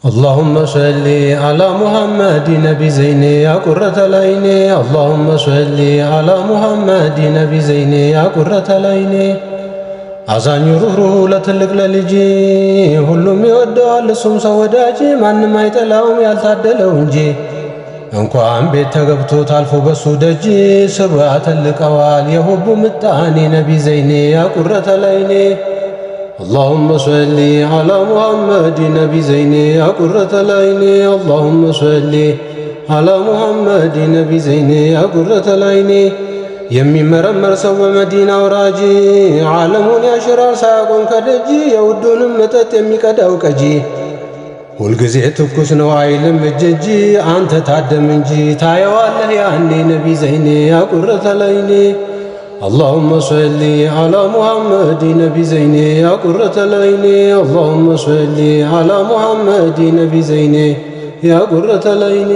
اللهم صل على محمد نبي زين يا قرة العين اللهم صل على محمد نبي زين يا قرة العين አዛኙ ሩህሩህ ለትልቅ ለልጅ ሁሉም ይወደዋል እሱም ሰው ወዳጅ ማንም አይጠላውም ያልታደለው እንጂ እንኳን ቤት ተገብቶ ታልፎ በሱ ደጅ ስሩ ያተልቀዋል የሁቡ ምጣኔ ነቢ ዘይኔ ያ ቁረተ ላይኔ اللهم صل على محمد نبي زيني يا قرة العين اللهم صل على محمد نبي زيني يا قرة العين የሚመረመር ሰው በመዲና ወራጂ ዓለሙን ያሽራል ሳያቆም ከደጅ የውዱንም መጠጥ የሚቀዳው ቀጂ ሁልጊዜ ትኩስ ነው አይልም እጅ አንተ ታደም እንጂ ታየዋለህ ያኔ ነቢ ዘይኔ ያ ቁረተ ላይኔ اللهم صل على محمد نبي زيني يا قرة العين اللهم صل على محمد نبي زيني يا قرة العين